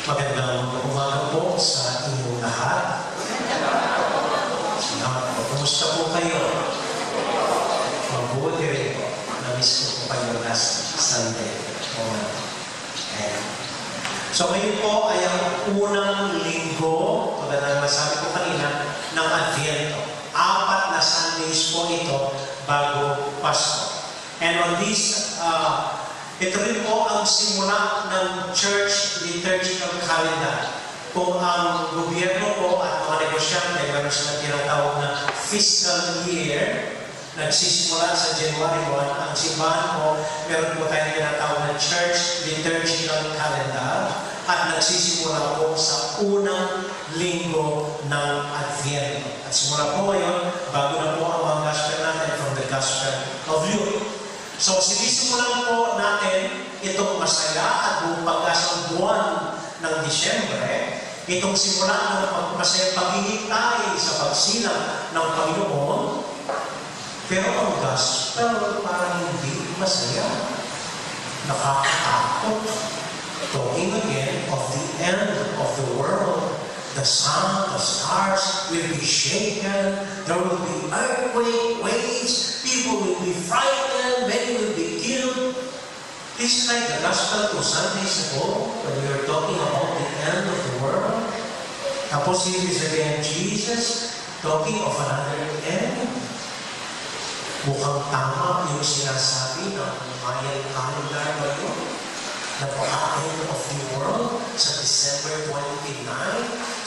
Magandang umaga po sa inyong lahat. Kumusta po kayo? Mabuti rin po. Namiss ko po kayo last Sunday. So ngayon po ay ang unang linggo, tulad ng nasabi ko kanina, ng Advento. 4 na Sundays po ito bago Pasko. And on this, ito rin po ang simula ng church liturgical calendar. Kung ang gobyerno po at mga negosyante, meron silang tinatawag na fiscal year, nagsisimula sa January 1, ang simbahan po, meron po tayong tinatawag na church liturgical calendar at nagsisimula po sa unang linggo ng Advento. At simula po ngayon, bago na po ang mga gospel natin from the Gospel of Luke. So, sinisimulan po natin itong masaya at buong pag-asang buwan ng Disyembre, itong simula ng masaya paghihintay sa pagsilang ng Panginoon, pero ang gospel parang hindi masaya. Nakakatakot. Talking again of the end of the world. The sun, the stars will be shaken. There will be earthquake, waves. People will be frightened. Many will be killed. This is like the gospel 2 Sundays ago when we were talking about the end of the world. Tapos here is again Jesus talking of another end. Mukhang tama yung sinasabi ng Mayan calendar ba yun? Napaka-end of the world sa December 29,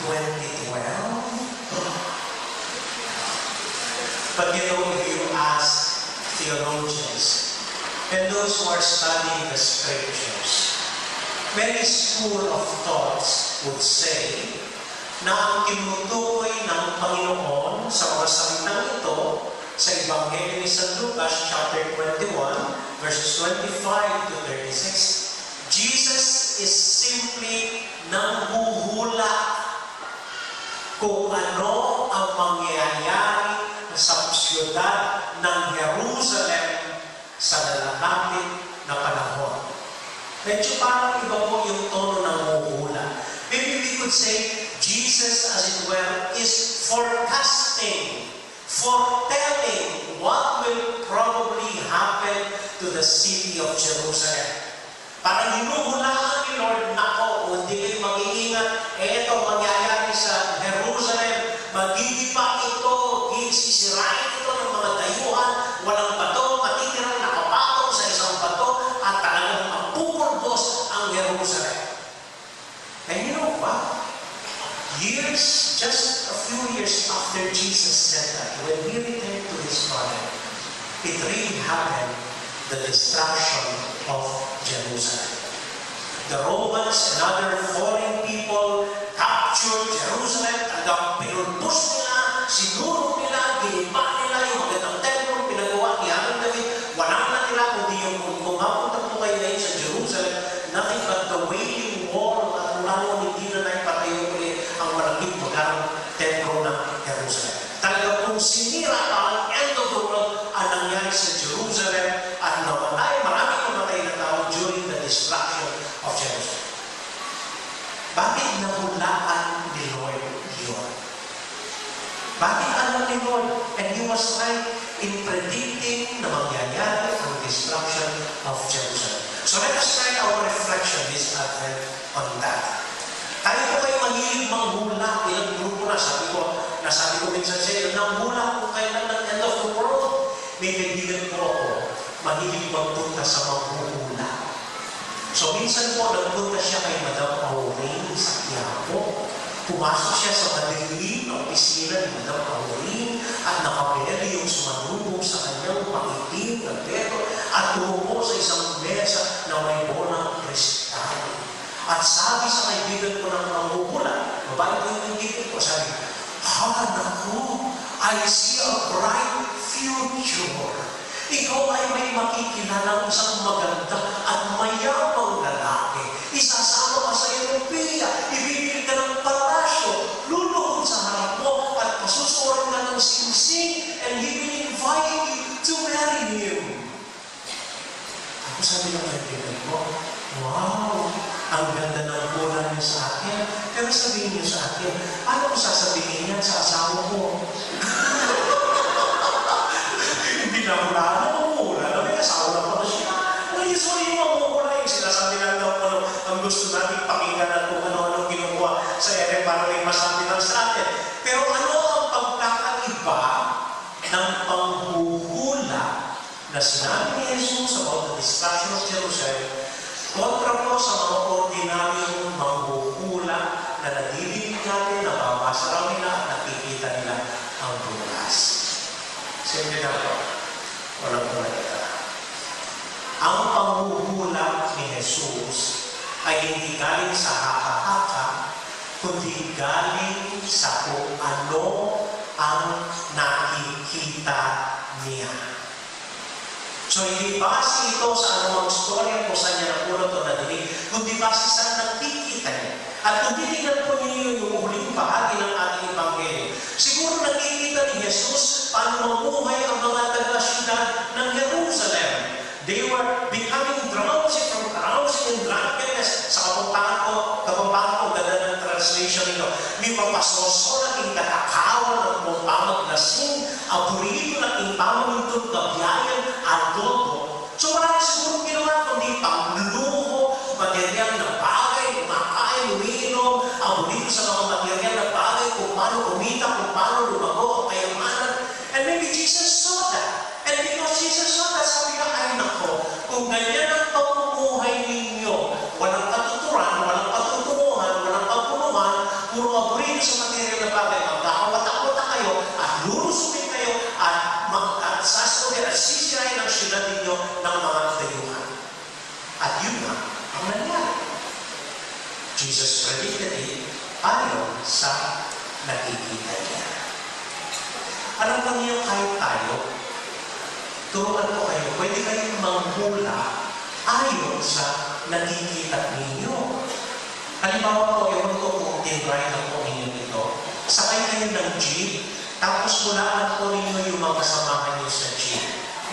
2012. But you know, if you ask theologians and those who are studying the scriptures, many school of thoughts would say na ang tinutukoy ng Panginoon sa mga salitang ito sa Ebanghelyo ni San Lucas chapter 21 verses 25 to 36, Jesus is simply nanghuhula kung ano ang mangyayari sa siyudad ng Jerusalem sa lalapit na panahon. Medyo parang iba po yung tono ng huhula. Maybe we could say, Jesus, as it were, is forecasting, foretelling what will probably happen to the city of Jerusalem. Parang hinuhulaan ni Lord, nako, kung hindi kayo mag-iingat, ito mangyayari sa Jerusalem, magigipa ito, sisirain ito ng mga dayuhan, walang bato, matitirang nakapatong sa isang bato, at talagang mapupulbos ang Jerusalem. And you know what? Just a few years after Jesus said that, when he returned to his Father, it really happened, the destruction of Jerusalem. The Romans and other foreign people captured Jerusalem, talagang pinulbos nila, sinurog nila, giniba nila yung magandang templo, pinagawa ni Haring David. Walang natira, kundi yung kung mapunta po kayo ngayon sa Jerusalem, nothing but the Wailing Wall at mula hindi na naipatayo ulit ang malaking magarang templo ng Jerusalem. Talagang kung sinira pa ang end of the world ang nangyari sa Jerusalem at maraming namatay na tao during the destruction of Jerusalem. Bakit nahulaan ni Lord yun? Bakit alam ni Lord? And he was right in predicting na mangyayari ang destruction of Jerusalem. So let us try our reflection this Advent on that. Tayo po kayo mahilig manghula. Ilang grupo na, nasabi ko minsan sa iyo, nanghula kung kailan ng end of the world. May kaibigan po ako, mahilig magpunta sa manghuhula. So minsan po, nagpunta siya kay Madam Auring sa Quiapo. Pumasok siya sa madilim na opisina ni Madam Auring at nakabeli yung sumanubog sa kanyang makitim na dedo at tumupo sa isang mesa na may bolang kristal. At sabi sa kaibigan ko ng manghuhula, babae ko yung kaibigan ko, sabi, naku, I see a bright future. Ikaw ay may makikilala isang maganda at mayamang lalaki. Isasama ka sa Europea, ibibili ka ng palasyo, luluhod sa harap mo at pasusuran ka ng singsing and he will invite you to marry him. Ako sabi ng kaibigan ko, wow, ang ganda ng bulan niyo sa akin. Pero sabihin niyo sa akin, paano ko sasabihin yan sa asawa ko? Hindi na mula na mamula. May asawa na pala siya. Sorry, mamumula yung sinasabi lang daw po ang gusto natin pakinggan at kung ano-ano ginukuha sa ere para may masabi lang sa atin. Pero ano ang pagkakaiba ng panghuhula na sinabi ni Jesus about the destruction of Jerusalem kontra po sa mga ordinaryong manghuhula na nadidinig natin, nababasa lang nila at nakikita nila ang bukas. Siyempre na po, walang kumagita. Ang panghuhula ni Jesus ay hindi galing sa haka-haka, kundi galing sa kung ano ang nakikita niya. So, hindi base ito sa anumang storya kung saan niya napulot o nadinig, kundi base sa nakikita niya. At kung titignan po niyo yung huling bahagi ng ating Ebanghelyo, siguro nakikita ni Jesus paano mamuhay ang mga taga-syudad ng Jerusalem. They were becoming drowsy from carousing and drunkenness. Sa kapampangan ko, ganda ng translation nito. May papasoso na king katakawan at mong lasing, aburido na king pamamintong kabiyayan, adobo. So wala siguro ginawa kundi pangluluho, material na bagay, kumakain, umiinom, aburido sa mga material na bagay, kung paano kumita, kung paano lumago ang kayamanan. And maybe Jesus saw that. And because Jesus saw that, sabi ka, ay nako, kung ganyan ang pamumuhay ninyo, walang katuturan, walang patutunguhan, walang pagpunuhan, puro aburido sa material na bagay, magkakawata-wata kayo, at lulusumin kayo, at sasabi, at sisirain ang syudad ninyo ng mga dayuhan. At yun na ang nangyari. Jesus predicted it ayon sa nakikita niya. Alam lang niyo, kahit tayo, turuan ko kayo, pwede kayong manghula ayon sa nakikita ninyo. Halimbawa po, ewan ko kung tinry lang po ninyo ito. Sakay kayo ng jeep, tapos hulaan po ninyo yung mga kasamahan niyo sa jeep.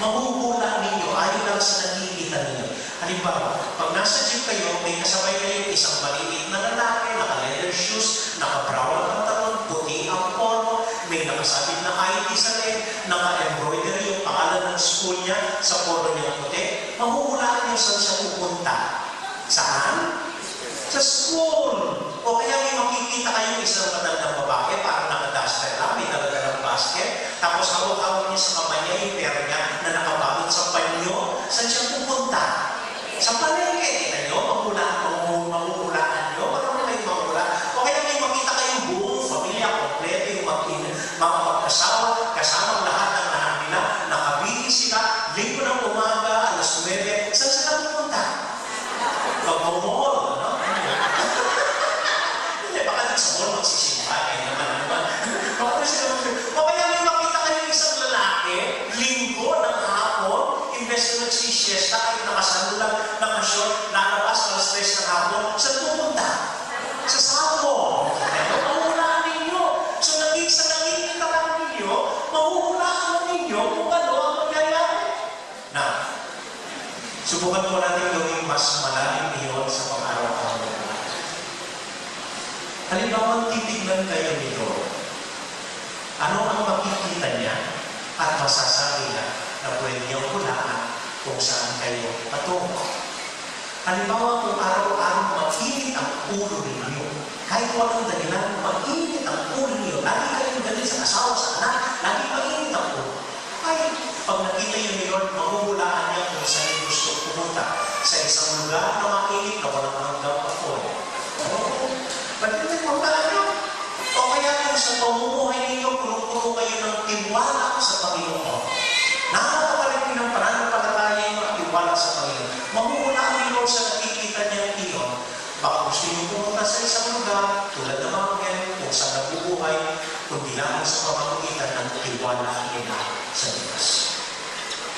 Mahuhula ninyo ayon lang sa nakikita ninyo. Halimbawa, pag nasa jeep kayo, may kasabay kayo isang maliit na lalaki, naka-leather shoes, naka-brown ang pantalon, puti ang polo, may nakasabit na ID sa leg, naka-embroidery yung pangalan ng school niya sa polo niyang puti. Mahuhulaan niyo saan siya pupunta. Saan? Sa school. O kaya may makikita kayo isang matandang babae, parang naka-duster lang, may talaga ng basket, tapos hawak-hawak niya sa kamay niya yung pera niya na nakabalot sa panyo. Saan siya pupunta? Sa palengke. Kita niyo, mahuhulaan niyo, parang na kayo mahula. O kaya may makita kayong buong pamilya, kompleto yung mga magkasawa, kasama lahat ng lahat nila, nakabili sila, linggo ng umaga, alas 9, saan sila pupunta? Pag-mall, no? Hindi, baka din sa mall magsisimba, naman. O kaya may makita kayong isang lalaki, linggo ng hapon, imbes na nagsisiesta, kahit nakasando lang, nakashort, lalabas alas 3 ng hapon, saan pupunta? Sa sabo. Mahuhulaan ninyo. So sa nakikita lang ninyo, mahuhulaan ninyo kung ano ang mangyayari. Na, subukan po natin gawing mas malalim iyon sa pang-araw-araw. Halimbawa, titignan kayo ni Lord. Ano ang makikita niya at masasabi niya na pwede niyang hulaan kung saan kayo patungo. Halimbawa, kung araw-araw mag-init ang ulo ninyo, kahit walang dahilan, mag-init ang ulo ninyo, lagi kayong galit sa asawa, sa anak, lagi mag-init ang ulo. Ay, pag nakita niyo ni Lord, mahuhulaan niya kung saan niyo gusto pumunta sa isang lugar na mainit na walang hanggang apoy. Ba't yun ay mahulaan niyo? O kaya kung sa pamumuhay ninyo, puno-puno kayo ng tiwala sa Panginoon. Nakakapalagin ng pananampalataya yung tiwala sa Panginoon. Mahuhulaan ni Lord sa nakikita niya iyon. Baka gusto niyo pumunta sa isang lugar, tulad ng mga ngayon, kung saan nabubuhay, kundi lang sa pamamagitan ng tiwala nila sa Diyos.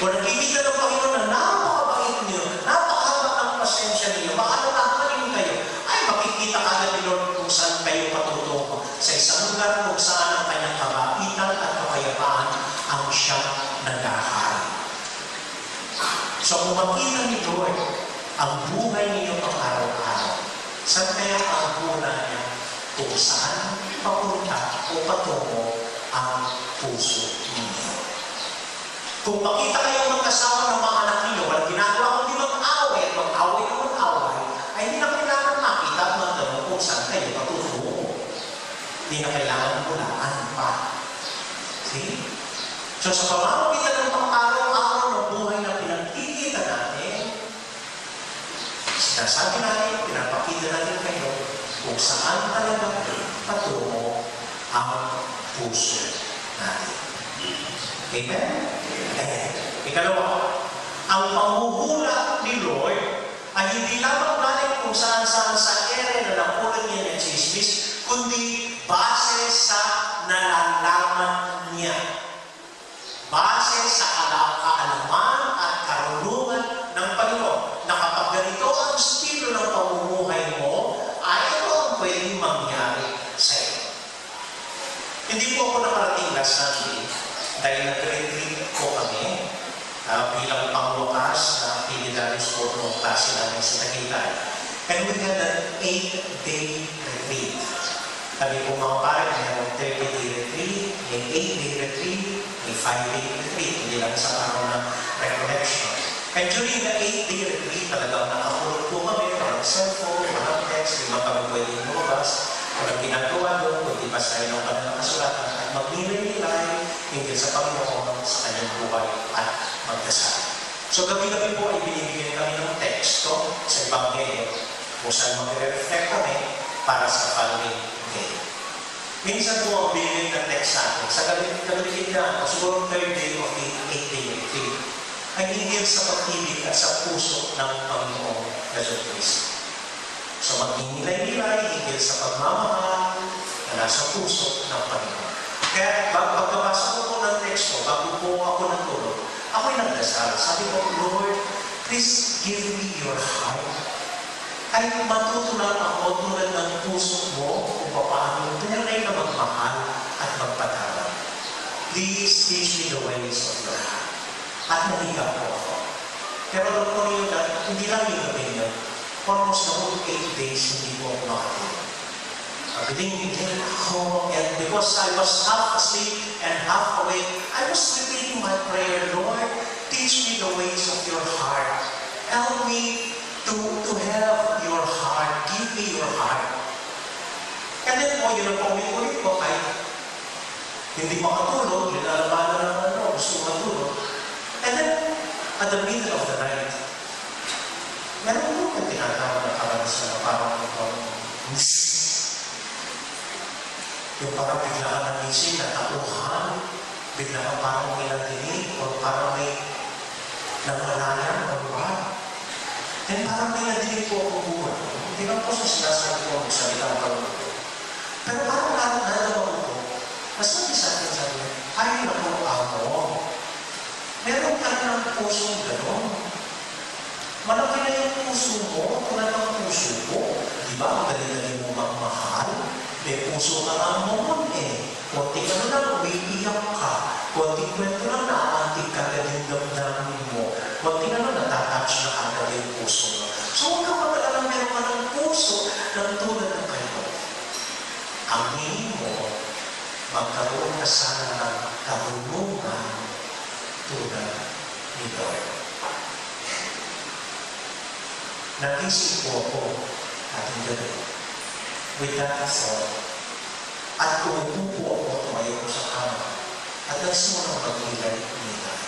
Kung nakikita ng Panginoon na napakabait niyo, napakahaba ang pasensya niyo, makalalahanin kayo, ay makikita agad ni Lord kung saan kayo patutungo. Sa isang lugar kung saan ang kanyang kabaitan at kapayapaan ang siyang nag-ahari. So kung makita ni Lord ang buhay ninyo pang araw-araw, Saan kaya ang hula niya kung saan papunta o patungo ang puso ninyo? Kung makita kayo magkasama ng mga anak ninyo, walang ginagawa kundi mag-away at mag-away na mag-away, ay hindi na kailangan makita at magtanong kung saan kayo patungo. Hindi na kailangan hulaan pa. See? So sa pamamagitan ng pang-araw-araw ng buhay na pinagkikita natin, sinasabi natin, pinapakita natin kayo kung saan talaga patungo ang puso natin. Amen? Amen. Ikalawa, ang panghuhula ni Lord ay hindi lamang galing kung saan-saan sa ere na nakulat niya ng chismis, kundi base sa nalalaman niya. Base sa kaalaman at karunungan ng Panginoon na kapag ganito ang estilo ng pamumuhay mo, ay ito ang pwedeng mangyari sa iyo. Hindi po ako nakarating last Sunday dahil nag-retreat po kami bilang pangwakas na pinidalios po ng klase namin sa Tagaytay. And we had an 8-day retreat. Kami po mga pare, mayroong 30-day retreat, may 8-day retreat, may 5-day retreat, hindi lang isang araw na recollection. And during the 8-day retreat, talagang nakakulot po kami, walang cellphone, walang text, di ba kami pwedeng lumabas, walang ginagawa doon, kundi basahin ang kanilang kasulatan at magnilay-nilay hinggil sa Panginoon sa kanyang buhay at magdasal. So gabi-gabi po ay binibigyan kami ng teksto sa Ebanghelyo kung saan mag-reflect kami para sa following day. Minsan po ang binibigyan ng text natin sa gabi-gabi na siguro 3rd day of the 8-day retreat ay hinggil sa pag-ibig at sa puso ng Panginoong Jesucristo. So magninilay-nilay hinggil sa pagmamahal na nasa puso ng Panginoon. Kaya pagkabasa ko po ng teksto, bago po ako natulog, ako'y nagdasal. Sabi ko, Lord, please give me your heart. Kahit matutunan ako tulad ng puso mo kung paano tunay na magmahal at magpatawad. Please teach me the ways of your heart. At naligaw po ako. Pero alam ko niyo na, hindi lang yung gabi niyo. Almost the whole 8 days, hindi po ako makatulog. Biling-biling ako, and because I was half asleep and half awake, I was repeating my prayer, Lord, teach me the ways of your heart. Help me to have your heart. Give me your heart. And then po, yun ang paulit-ulit ko, kahit hindi makatulog, linalabanan ng ano, gusto matulog. And then, at the middle of the night, meron po kung tinatawag na kabansa na parang yung parang bigla ka nagising, natauhan, bigla ka parang may nadinig, o parang may namalayan, o ba? Then parang may nadinig po akong buwan. Hindi lang po sa sinasabi ko, magsalita ang kalunod ko. Pero parang nalaman ko, nasabi sa akin, sabi niya, ay naku, amo. Meron ka ng pusong gano'n. Malaki na yung puso mo, tulad ng puso ko. Di ba, ang dali-dali mo magmahal? May puso ka nga noon eh. Kunting ano lang, umiiyak ka. Kunting kwento lang, naaantig ka agad yung damdamin mo. Kunting ano, natatouch na agad yung puso mo. So, huwag ka mag-alala, meron ka ng puso ng tulad ng kayo. Ang hingin mo, magkaroon ka sana ng karunungan tulad ni Lord. Nag-isip po ako ating gabi. With that thought, at umupo ako, tumayo ko sa kama, at nagsimulang mag-ilay-ilay.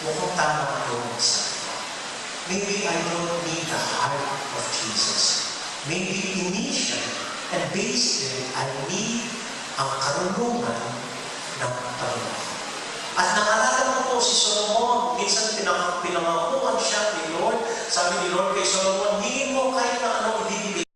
Mukhang tama yung sabi ko. Maybe I don't need the heart of Jesus. Maybe initially and basically, I need ang karunungan ng Panginoon. At naalala mo po si Solomon, minsan pinangakuan siya ni Lord. Sabi ni Lord kay Solomon, hingin mo kahit na